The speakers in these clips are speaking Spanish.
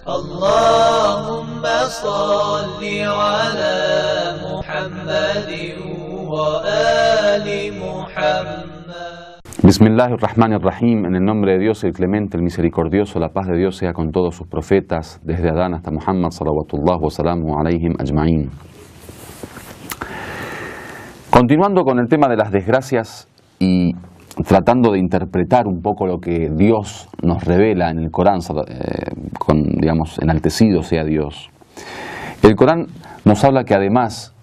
اللهم صل على محمد وآل محمد. Bismillahirrahmanirrahim, en el nombre de Dios, el clemente, el misericordioso, la paz de Dios sea con todos sus profetas, desde Adán hasta Muhammad, salawatullah wa salamu alayhim ajma'in. Continuando con el tema de las desgracias y tratando de interpretar un poco lo que Dios nos revela en el Corán, digamos, enaltecido sea Dios. El Corán nos habla que además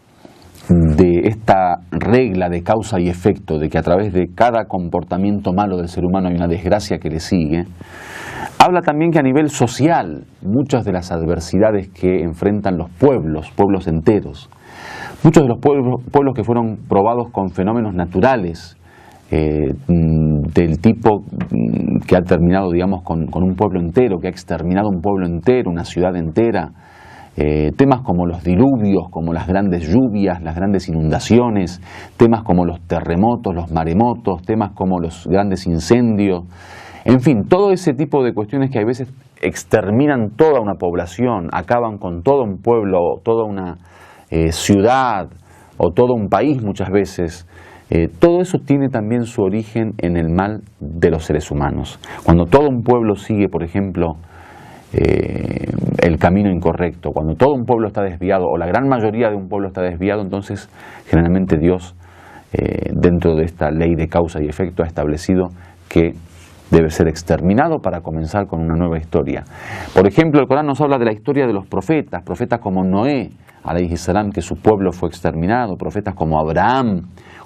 de esta regla de causa y efecto, de que a través de cada comportamiento malo del ser humano hay una desgracia que le sigue, habla también que a nivel social, muchas de las adversidades que enfrentan los pueblos enteros, muchos de los pueblos que fueron probados con fenómenos naturales, del tipo que ha terminado, digamos, con un pueblo entero, que ha exterminado un pueblo entero, una ciudad entera, temas como los diluvios, como las grandes lluvias, las grandes inundaciones, temas como los terremotos, los maremotos, temas como los grandes incendios, en fin, todo ese tipo de cuestiones que a veces exterminan toda una población, acaban con todo un pueblo, toda una ciudad o todo un país muchas veces. Todo eso tiene también su origen en el mal de los seres humanos. Cuando todo un pueblo sigue, por ejemplo, el camino incorrecto, cuando todo un pueblo está desviado o la gran mayoría de un pueblo está desviado, entonces generalmente Dios, dentro de esta ley de causa y efecto, ha establecido que debe ser exterminado para comenzar con una nueva historia. Por ejemplo, el Corán nos habla de la historia de los profetas como Noé, alayhi salam, que su pueblo fue exterminado, profetas como Abraham,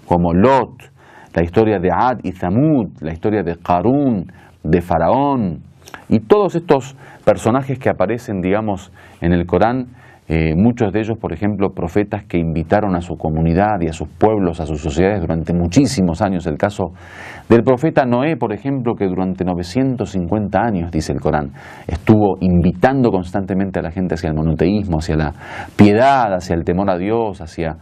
como Lot, la historia de Ad y Thamud, la historia de Qarún, de Faraón, y todos estos personajes que aparecen, digamos, en el Corán, muchos de ellos, por ejemplo, profetas que invitaron a su comunidad y a sus pueblos, a sus sociedades durante muchísimos años. El caso del profeta Noé, por ejemplo, que durante 950 años, dice el Corán, estuvo invitando constantemente a la gente hacia el monoteísmo, hacia la piedad, hacia el temor a Dios, hacia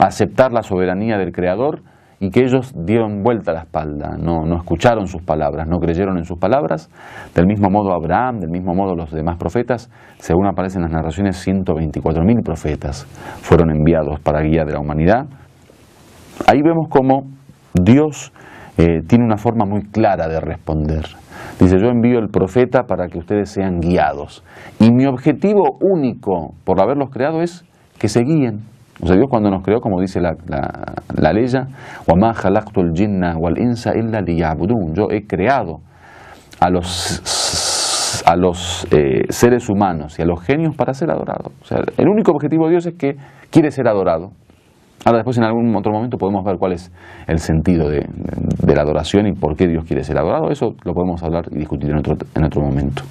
aceptar la soberanía del Creador, y que ellos dieron vuelta a la espalda, no escucharon sus palabras, no creyeron en sus palabras. Del mismo modo Abraham, del mismo modo los demás profetas, según aparecen en las narraciones, 124.000 profetas fueron enviados para guía de la humanidad. Ahí vemos cómo Dios tiene una forma muy clara de responder. Dice: yo envío el profeta para que ustedes sean guiados, y mi objetivo único por haberlos creado es que se guíen. O sea, Dios cuando nos creó, como dice la ley, وَمَا خَلَقْتُ الْجِنَّ وَالْإِنسَ إِلَّا لِيَعْبُدُونَ, yo he creado a los seres humanos y a los genios para ser adorados. O sea, el único objetivo de Dios es que quiere ser adorado. Ahora después en algún otro momento podemos ver cuál es el sentido de la adoración y por qué Dios quiere ser adorado. Eso lo podemos hablar y discutir en otro momento.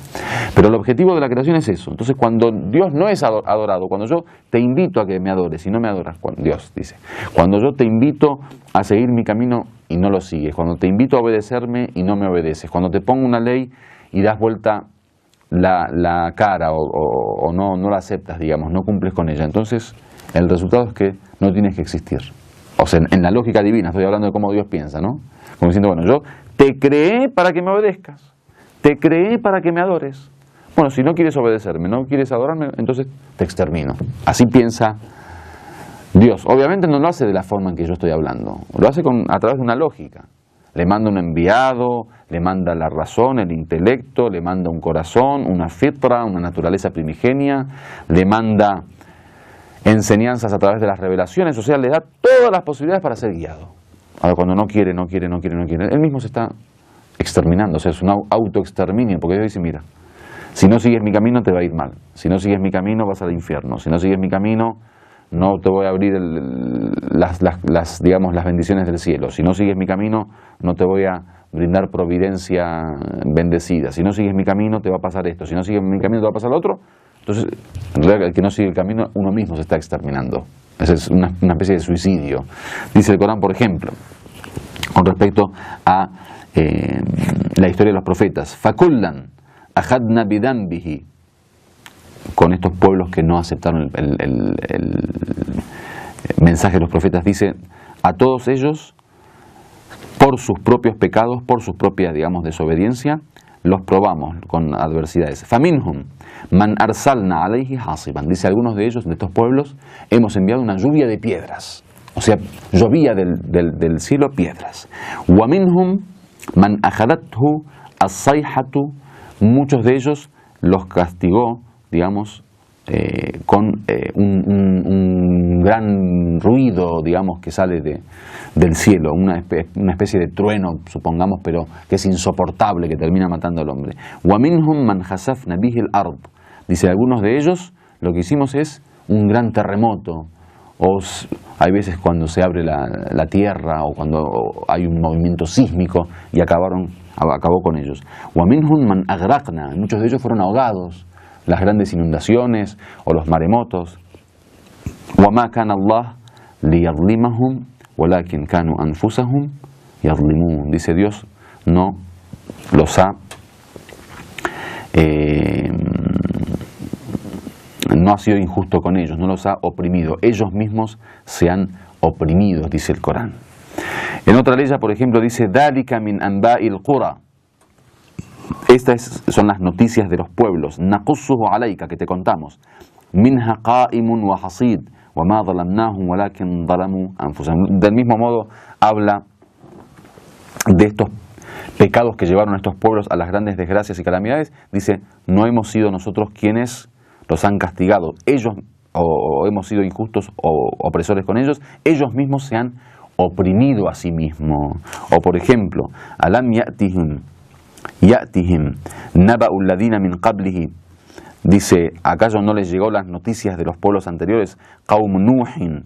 Pero el objetivo de la creación es eso. Entonces cuando Dios no es adorado, cuando yo te invito a que me adores y no me adoras, Dios dice, cuando yo te invito a seguir mi camino y no lo sigues, cuando te invito a obedecerme y no me obedeces, cuando te pongo una ley y das vuelta la cara o no la aceptas, digamos, no cumples con ella, entonces el resultado es que no tienes que existir. O sea, en la lógica divina, estoy hablando de cómo Dios piensa, ¿no? Como diciendo, bueno, yo te creé para que me obedezcas, te creé para que me adores. Bueno, si no quieres obedecerme, no quieres adorarme, entonces te extermino. Así piensa Dios. Obviamente no lo hace de la forma en que yo estoy hablando, lo hace a través de una lógica. Le manda un enviado, le manda la razón, el intelecto, le manda un corazón, una fitra, una naturaleza primigenia, le manda enseñanzas a través de las revelaciones, o sea, le da todas las posibilidades para ser guiado. Ahora, cuando no quiere, él mismo se está exterminando, o sea, es un autoexterminio, porque Dios dice, mira, si no sigues mi camino te va a ir mal, si no sigues mi camino vas al infierno, si no sigues mi camino no te voy a abrir digamos, las bendiciones del cielo, si no sigues mi camino no te voy a brindar providencia bendecida, si no sigues mi camino te va a pasar esto, si no sigues mi camino te va a pasar lo otro. Entonces, en realidad, el que no sigue el camino, uno mismo se está exterminando. Esa es una especie de suicidio. Dice el Corán, por ejemplo, con respecto a la historia de los profetas, فَكُلًّا أَخَذْنَا بِذَنْبِهِ, con estos pueblos que no aceptaron el mensaje de los profetas, dice, a todos ellos, por sus propios pecados, por sus propias, digamos, desobediencia, los probamos con adversidades. Faminhum man arsalna alayhi hasiban. Dice, algunos de ellos, de estos pueblos, hemos enviado una lluvia de piedras. O sea, llovía del cielo piedras. Wa minhum man ajadathu as-sayhatu. Muchos de ellos los castigó, digamos, con un gran ruido, digamos, que sale del cielo, una especie de trueno, supongamos, pero que es insoportable, que termina matando al hombre. وَمِنْهُمْ مَنْ خَسَفْنَا بِهِ الْأَرْضِ. Dice, algunos de ellos lo que hicimos es un gran terremoto, o hay veces cuando se abre la tierra, o cuando hay un movimiento sísmico, y acabó con ellos. وَمِنْهُمْ مَنْ أَغْرَقْنَا. Muchos de ellos fueron ahogados, las grandes inundaciones o los maremotos. وَمَا كَانَ اللَّهُ لِيَظْلِمَهُمْ وَلَكِنْ كَانُوا أَنفُسَهُمْ يَظْلِمُونَ. Dice, Dios no los ha no ha sido injusto con ellos, no los ha oprimido. Ellos mismos se han oprimido, dice el Corán. En otra ley, por ejemplo, dice ذَلِكَ مِنْ أَنْبَاءِ الْقُرَى. Estas son las noticias de los pueblos. نَقُصُّهُ عَلَيْكَ, que te contamos. مِنْهَا قَائِمٌ وَحَصِيدٌ وَمَا ظَلَمْنَاهُمْ وَلَكِنْ ظَلَمُوا أَنفُسَهُمْ. Del mismo modo habla de estos pecados que llevaron a estos pueblos a las grandes desgracias y calamidades. Dice, no hemos sido nosotros quienes los han castigado. Ellos, o hemos sido injustos o opresores con ellos, ellos mismos se han oprimido a sí mismos. O por ejemplo, alam ya'tihim naba'u alladhina min qablihi. Dice, ¿acaso no les llegó las noticias de los pueblos anteriores? Qaum Nuhin,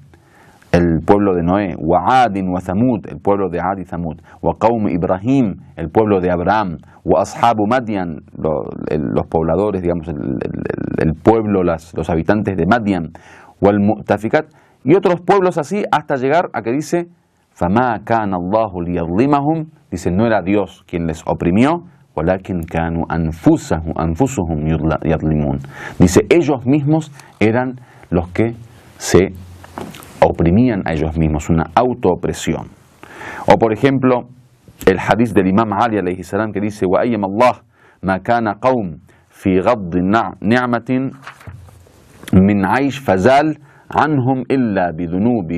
el pueblo de Noé, wa Adin wa Thamud, el pueblo de Ad y Thamud, wa Qaum Ibrahim, el pueblo de Abraham, wa Ashabu Madian, los pobladores, digamos, el pueblo, los habitantes de Madian, wa al-Mu'tafikat, y otros pueblos así, hasta llegar a que dice, فَمَا كَانَ اللَّهُ لِيَظْلِمَهُمْ. Dice, no era Dios quien les oprimió, وَلَكِنْ كَانُوا أَنفُسُهُمْ يَظْلِمُونَ. Dice, ellos mismos eran los que se oprimían a ellos mismos, una autoopresión. O por ejemplo, el hadith del Imam Ali alayhi salam, que dice, وَأَيَّمَ اللَّهُ مَا كَانَ قَوْمٌ فِي غَضِّ نِعْمَةٍ مِنْ عَيْشٍ فَزَالَ عَنْهُمْ إِلَّا بِذُنُوبِ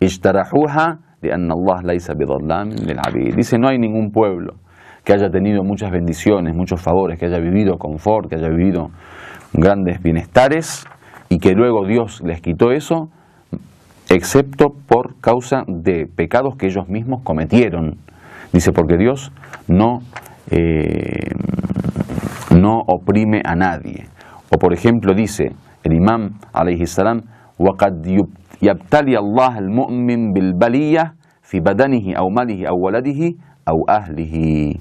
اجْتَرَحُوهَا لِأَنَّ اللَّهَ لَيْسَ بِظَلَّامٍ لِلْعَبِيدِ. Dice, no hay ningún pueblo que haya tenido muchas bendiciones, muchos favores, que haya vivido confort, que haya vivido grandes bienestares, y que luego Dios les quitó eso, excepto por causa de pecados que ellos mismos cometieron. Dice, porque Dios no oprime a nadie. O por ejemplo dice el Imam alayhi salam, وَقَدْ يَبْتَلِيَ اللَّهَ الْمُؤْمِنِ بِالْبَلِيَّةِ فِي بَدَنِهِ أَوْ مَالِهِ أَوْ وَلَدِهِ أَوْ أَهْلِهِ.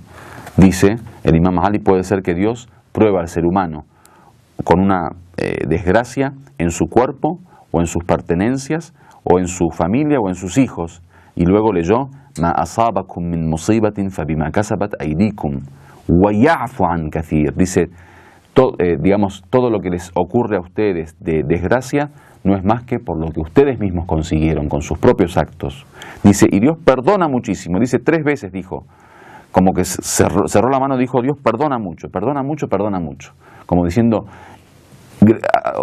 Dice el Imam Ali, puede ser que Dios prueba al ser humano con una desgracia en su cuerpo o en sus pertenencias o en su familia o en sus hijos, y luego leyó مَا أَصَابَكُم مِّن مُصِيبَةٍ فَبِمَا كَسَبَتْ أَيْدِيكُمْ وَيَعْفُ عَنْ كَثِيرٍ. Dice, digamos, todo lo que les ocurre a ustedes de desgracia no es más que por lo que ustedes mismos consiguieron con sus propios actos. Dice, y Dios perdona muchísimo. Dice, 3 veces dijo, como que cerró la mano, dijo, Dios perdona mucho, perdona mucho, perdona mucho. Como diciendo,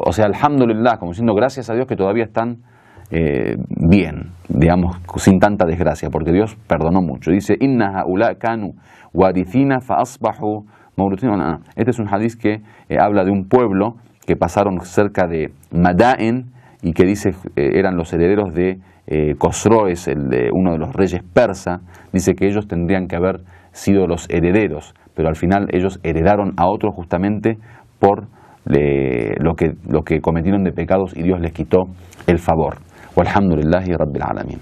o sea, alhamdulillah, como diciendo, gracias a Dios que todavía están bien, digamos, sin tanta desgracia, porque Dios perdonó mucho. Dice, inna haula kanu warithina fa asbahu mawruthina. Este es un hadith que habla de un pueblo que pasaron cerca de Madain y que dice eran los herederos de Khosroes, uno de los reyes persa. Dice que ellos tendrían que haber sido los herederos, pero al final ellos heredaron a otros justamente por lo que cometieron de pecados, y Dios les quitó el favor. Walhamdulillahi Rabbil Alamin.